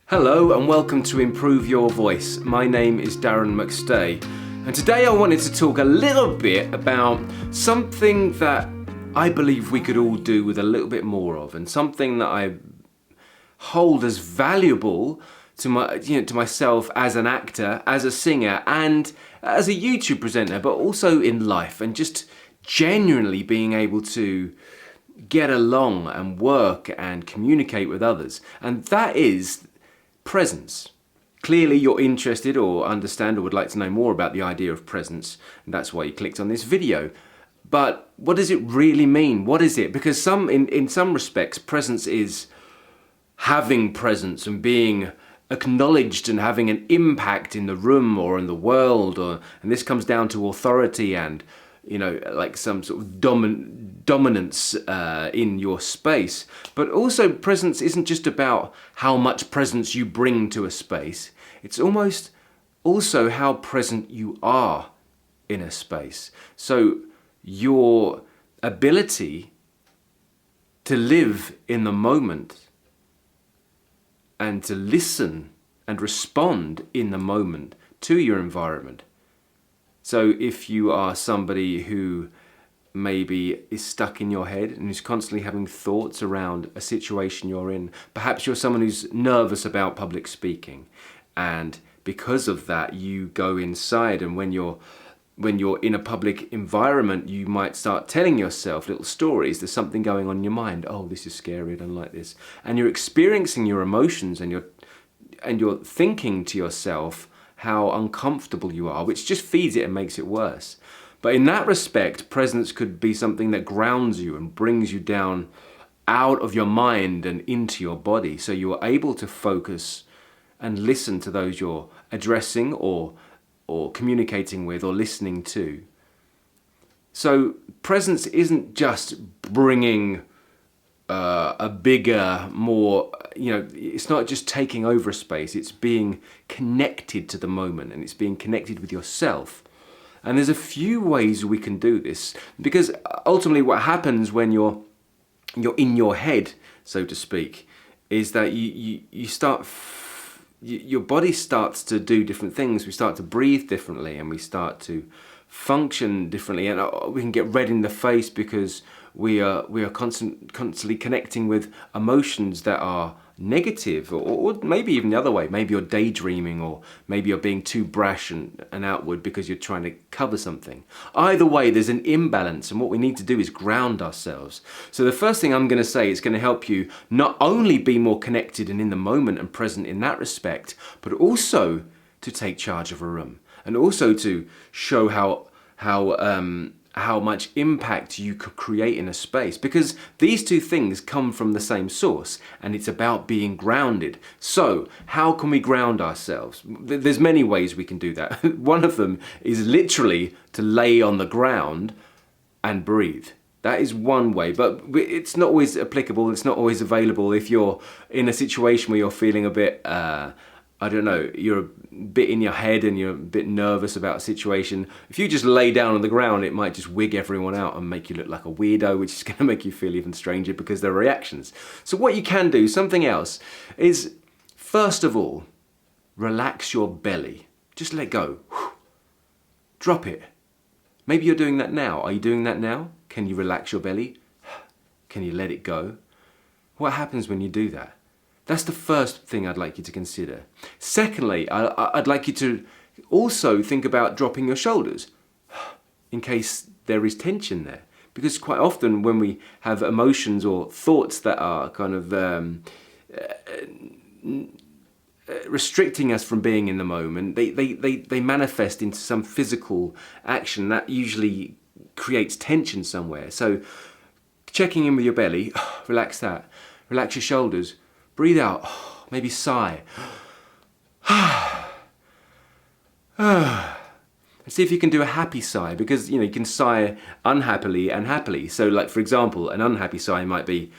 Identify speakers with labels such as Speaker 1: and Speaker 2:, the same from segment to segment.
Speaker 1: Hello and welcome to Improve Your Voice. My name is Darren McStay, and today I wanted to talk a little bit about something that I believe we could all do with a little bit more of, and something that I hold as valuable to myself as an actor, as a singer, and as a YouTube presenter, but also in life, and just genuinely being able to get along and work and communicate with others. And that is presence. Clearly you're interested or understand or would like to know more about the idea of presence, and that's why you clicked on this video. But what does it really mean? What is it? Because in some respects, presence is having presence and being acknowledged and having an impact in the room or in the world, and this comes down to authority and like some sort of dominance in your space. But also presence isn't just about how much presence you bring to a space. It's almost also how present you are in a space. So your ability to live in the moment and to listen and respond in the moment to your environment. So if you are somebody who maybe is stuck in your head and is constantly having thoughts around a situation you're in, perhaps you're someone who's nervous about public speaking, and because of that you go inside, and when you're in a public environment you might start telling yourself little stories. There's something going on in your mind. Oh, this is scary, I don't like this. And you're experiencing your emotions, and you're thinking to yourself how uncomfortable you are, which just feeds it and makes it worse. But in that respect, presence could be something that grounds you and brings you down out of your mind and into your body, so you are able to focus and listen to those you're addressing or communicating with or listening to. So presence isn't just bringing a bigger, more, it's not just taking over a space, it's being connected to the moment, and it's being connected with yourself. And there's a few ways we can do this, because ultimately what happens when you're in your head, so to speak, is that your body starts to do different things. We start to breathe differently, and we start to function differently, and we can get red in the face because we are constantly connecting with emotions that are negative, or maybe even the other way. Maybe you're daydreaming, or maybe you're being too brash and outward because you're trying to cover something. Either way, there's an imbalance, and what we need to do is ground ourselves. So the first thing I'm going to say is going to help you not only be more connected and in the moment and present in that respect, but also to take charge of a room, and also to show how much impact you could create in a space, because these two things come from the same source, and it's about being grounded. So how can we ground ourselves? There's many ways we can do that. One of them is literally to lay on the ground and breathe. That is one way, but it's not always applicable. It's not always available if you're in a situation where you're feeling a bit you're a bit in your head and you're a bit nervous about a situation. If you just lay down on the ground, it might just wig everyone out and make you look like a weirdo, which is going to make you feel even stranger because there are reactions. So what you can do, something else, is first of all, relax your belly. Just let go. Drop it. Maybe you're doing that now. Are you doing that now? Can you relax your belly? Can you let it go? What happens when you do that? That's the first thing I'd like you to consider. Secondly, I'd like you to also think about dropping your shoulders in case there is tension there. Because quite often when we have emotions or thoughts that are kind of restricting us from being in the moment, they manifest into some physical action that usually creates tension somewhere. So checking in with your belly, relax that, relax your shoulders. Breathe out, maybe sigh. And see if you can do a happy sigh, because you can sigh unhappily and happily. So like, for example, an unhappy sigh might be,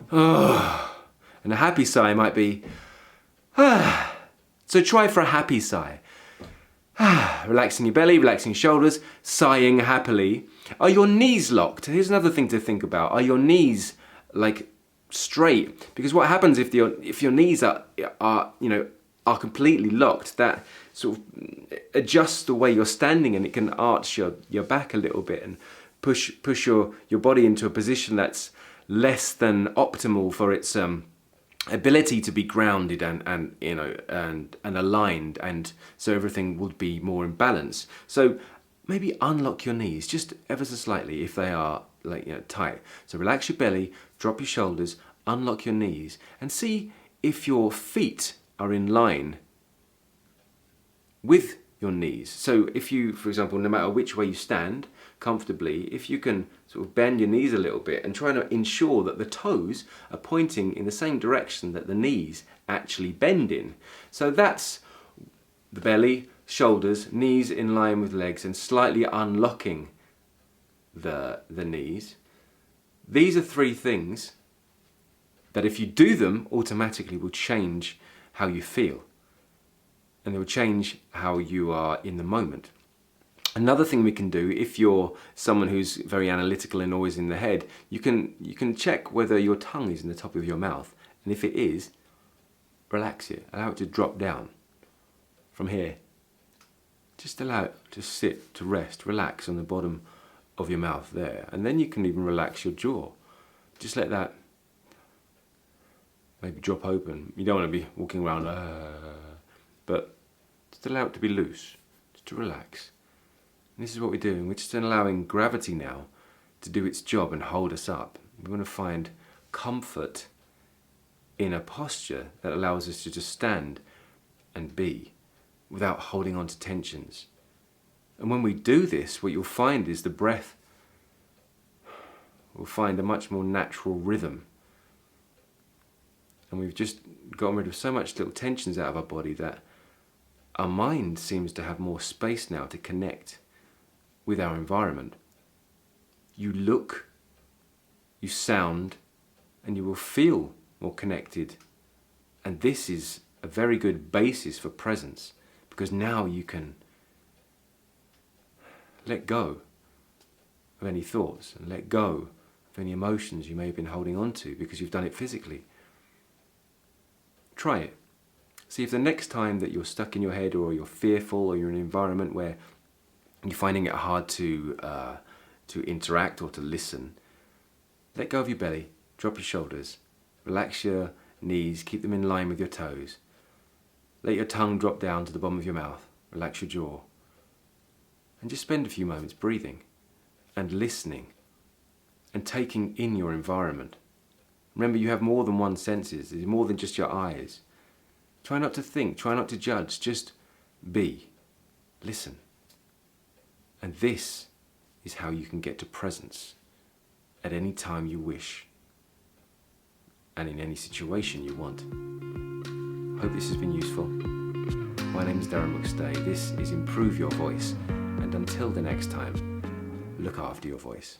Speaker 1: and a happy sigh might be, So try for a happy sigh. Relaxing your belly, relaxing your shoulders, sighing happily. Are your knees locked? Here's another thing to think about. Are your knees like straight. Because what happens if your knees are completely locked, that sort of adjusts the way you're standing, and it can arch your back a little bit and push your body into a position that's less than optimal for its ability to be grounded and aligned, and so everything would be more in balance. So maybe unlock your knees just ever so slightly if they are tight. So relax your belly, drop your shoulders, unlock your knees, and see if your feet are in line with your knees. So if you, for example, no matter which way you stand comfortably, if you can sort of bend your knees a little bit and try to ensure that the toes are pointing in the same direction that the knees actually bend in. So that's the belly, shoulders, knees in line with legs, and slightly unlocking the knees. These are three things that, if you do them, automatically will change how you feel, and they will change how you are in the moment. Another thing we can do, if you're someone who's very analytical and always in the head, you can check whether your tongue is in the top of your mouth, and if it is, relax it, allow it to drop down from here. Just allow it to sit, to rest, relax on the bottom of your mouth there, and then you can even relax your jaw. Just let that maybe drop open. You don't want to be walking around, but just allow it to be loose, just to relax. And this is what we're doing. We're just allowing gravity now to do its job and hold us up. We want to find comfort in a posture that allows us to just stand and be without holding on to tensions. And when we do this, what you'll find is the breath will find a much more natural rhythm. And we've just gotten rid of so much little tensions out of our body that our mind seems to have more space now to connect with our environment. You look, you sound, and you will feel more connected. And this is a very good basis for presence, because now you can let go of any thoughts and let go of any emotions you may have been holding on to because you've done it physically. Try it. See if the next time that you're stuck in your head, or you're fearful, or you're in an environment where you're finding it hard to interact or to listen, let go of your belly, drop your shoulders, relax your knees, keep them in line with your toes. Let your tongue drop down to the bottom of your mouth, relax your jaw, and just spend a few moments breathing and listening and taking in your environment. Remember, you have more than one senses. It's more than just your eyes. Try not to think, try not to judge, just be, listen. And this is how you can get to presence at any time you wish and in any situation you want. Hope this has been useful. My name is Darren McStay. This is Improve Your Voice. And until the next time, look after your voice.